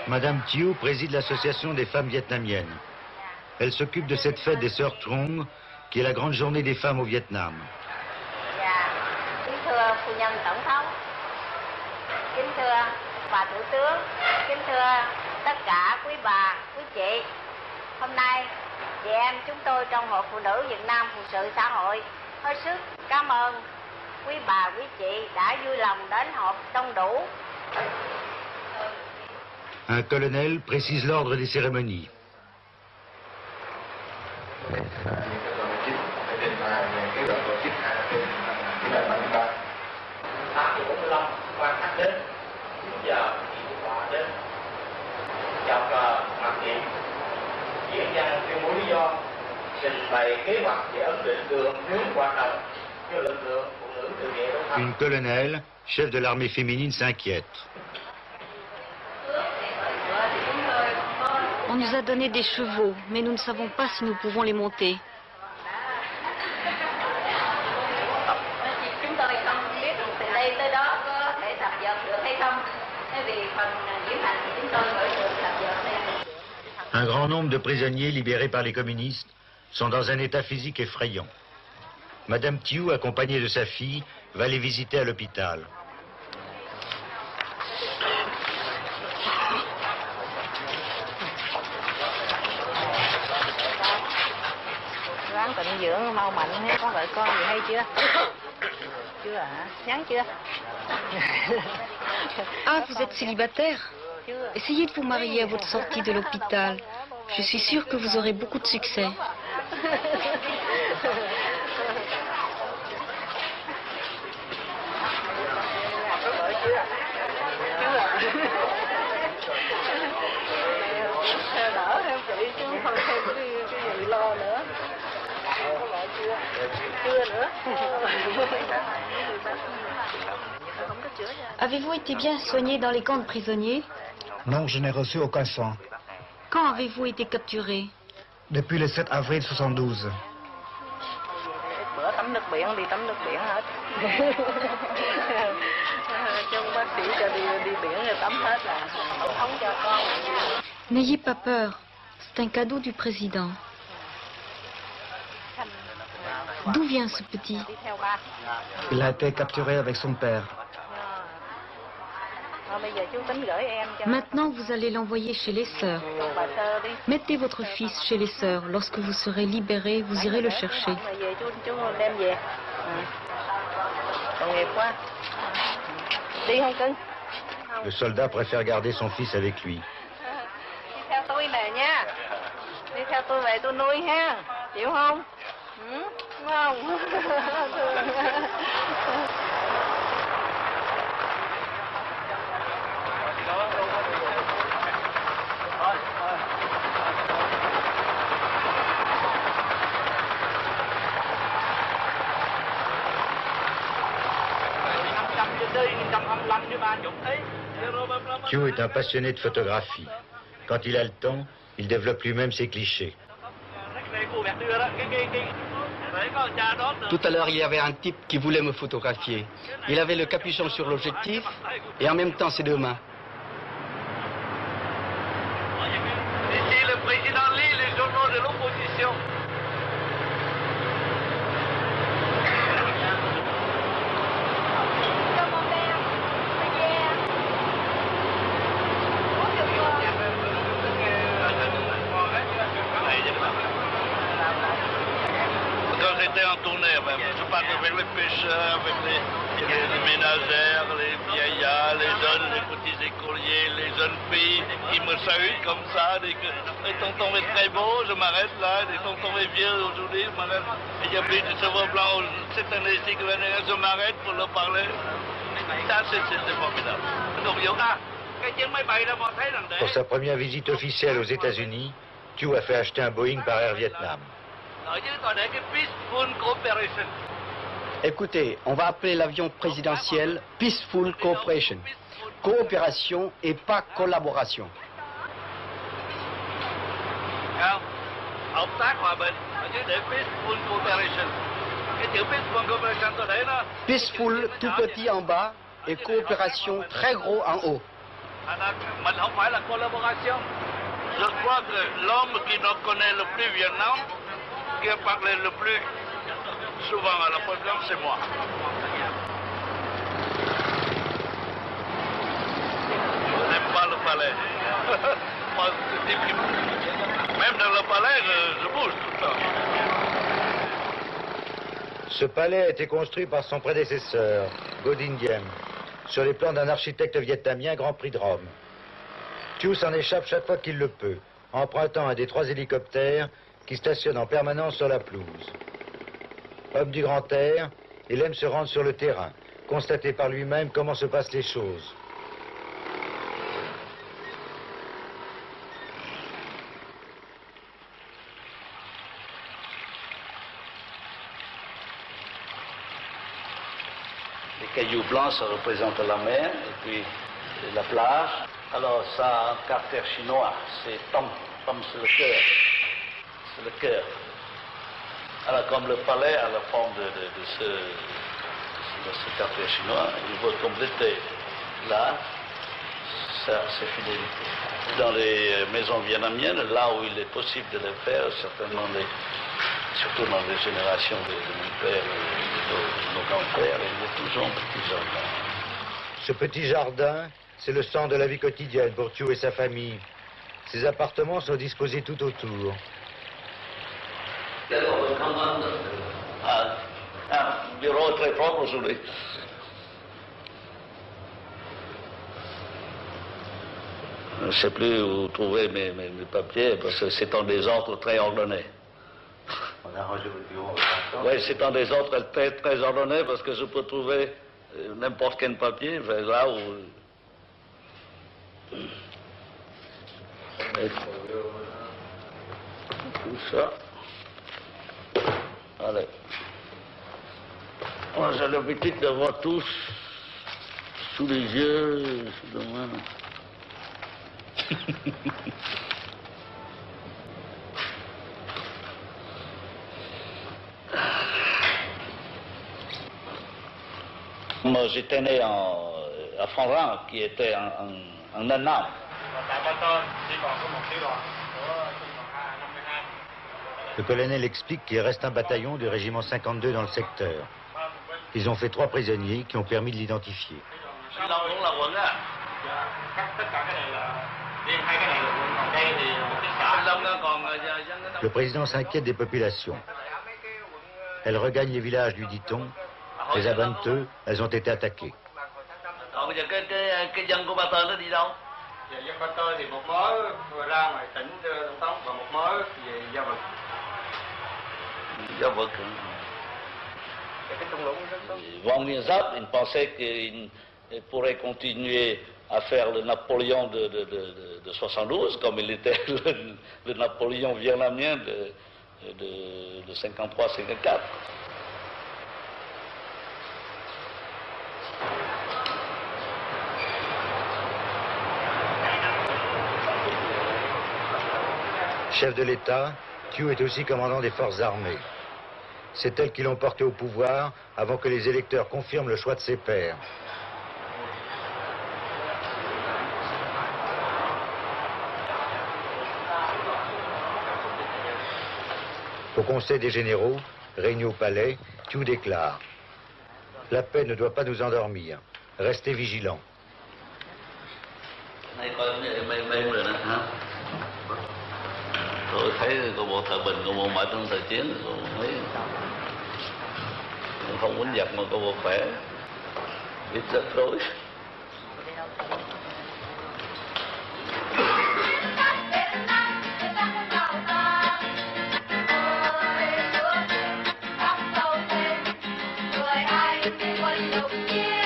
Madame Thieu préside l'association des femmes vietnamiennes. Elle s'occupe de cette fête des Sœurs Trung, qui est la grande journée des femmes au Vietnam. Kính thưa phu nhân tổng thống, kính thưa bà thủ tướng, kính thưa tất cả quý bà, quý chị. Hôm nay, chị em chúng tôi trong Hội Phụ nữ Việt Nam Phụ sự xã hội hết sức cảm ơn quý bà, quý chị đã vui lòng đến họp đông đủ. Un colonel précise l'ordre des cérémonies. Une colonelle, chef de l'armée féminine, s'inquiète. On nous a donné des chevaux, mais nous ne savons pas si nous pouvons les monter. Un grand nombre de prisonniers libérés par les communistes sont dans un état physique effrayant. Madame Thieu, accompagnée de sa fille, va les visiter à l'hôpital. Tịnh dưỡng mau mạnh hết, có vợ con gì hay chưa? Chưa hả? Nhắn chưa? Ah, vous êtes célibataire? Essayez de vous marier à votre sortie de l'hôpital. Je suis sûre que vous aurez beaucoup de succès. Avez-vous été bien soigné dans les camps de prisonniers? Non, je n'ai reçu aucun sang. Quand avez-vous été capturé? Depuis le 7 avril 72. N'ayez pas peur, c'est un cadeau du président. D'où vient ce petit? Il a été capturé avec son père. Maintenant, vous allez l'envoyer chez les sœurs. Mettez votre fils chez les sœurs. Lorsque vous serez libéré, vous irez le chercher. Le soldat préfère garder son fils avec lui. Thieu est un passionné de photographie. Quand il a le temps, il développe lui-même ses clichés. Tout à l'heure, il y avait un type qui voulait me photographier. Il avait le capuchon sur l'objectif et en même temps ses deux mains. Ici, le président lit les journaux de l'opposition. En tournée, je parle avec les pêcheurs, avec les ménagères, les vieillards, les jeunes, les petits écoliers, les jeunes filles qui me saluent comme ça, dès que le tonton est très beau, je m'arrête là, le tonton est vieux aujourd'hui, je m'arrête, il y a plus de cheveux blancs cette année-ci que l'année, je m'arrête pour leur parler. Ça, c'est formidable. Pour sa première visite officielle aux États-Unis, Thieu a fait acheter un Boeing par Air Vietnam. Écoutez, on va appeler l'avion présidentiel Peaceful Cooperation. Coopération et pas collaboration. Peaceful tout petit en bas et coopération très gros en haut. Mais không phải là collaboration. Je crois que l'homme qui nous connaît le plus Vietnam, qui a parlé le plus souvent à la présidence, c'est moi. Je n'aime pas le palais. Moi, même dans le palais, je bouge tout le temps. Ce palais a été construit par son prédécesseur, Ngo Dinh Diem, sur les plans d'un architecte vietnamien Grand Prix de Rome. Thieu s'en échappe chaque fois qu'il le peut, empruntant un des 3 hélicoptères qui stationnent en permanence sur la pelouse. Homme du grand air, il aime se rendre sur le terrain, constater par lui-même comment se passent les choses. Les cailloux blancs, ça représente la mer, et puis la plage. Alors ça a un caractère chinois, c'est Tom. Tom, c'est le cœur. C'est le cœur. Alors comme le palais a la forme de ce caractère chinois, il faut compléter là sa fidélité. Dans les maisons vietnamiennes, là où il est possible de le faire, certainement surtout dans les générations de mon père et de nos grands-pères, il y a toujours un petit jardin. Ce petit jardin, c'est le centre de la vie quotidienne pour Thieu et sa famille. Ses appartements sont disposés tout autour. Un bureau très propre aujourd'hui. Je ne sais plus où trouver mes papiers, parce que c'est en désordre très ordonné. Oui, c'est en désordre très, très ordonné, parce que je peux trouver n'importe quel papier, là où... Tout ça. Allez. Moi, j'ai l'habitude d'avoir tous sous les yeux, sous la main. Moi, j'étais né à Phan qui était un Nam. Le colonel explique qu'il reste un bataillon du régiment 52 dans le secteur. Ils ont fait 3 prisonniers qui ont permis de l'identifier. Le président s'inquiète des populations. Elles regagnent les villages, lui dit-on. Les à 22, elles ont été attaquées. Vang Nguyen Giáp, il pensait qu'il pourrait continuer à faire le Napoléon de 72, comme il était le Napoléon vietnamien de 53-54. Chef de l'État, Thieu est aussi commandant des forces armées. C'est elles qui l'ont porté au pouvoir avant que les électeurs confirment le choix de ses pairs. Au Conseil des généraux, réunis au palais, Thieu déclare: la paix ne doit pas nous endormir. Restez vigilants. Tôi thấy có bộ Thời Bình, có bộ Mãi trong thời chiến, tôi thấy không muốn giặc mà có bộ khỏe, biết rất rối. Người ai quân đầu tiên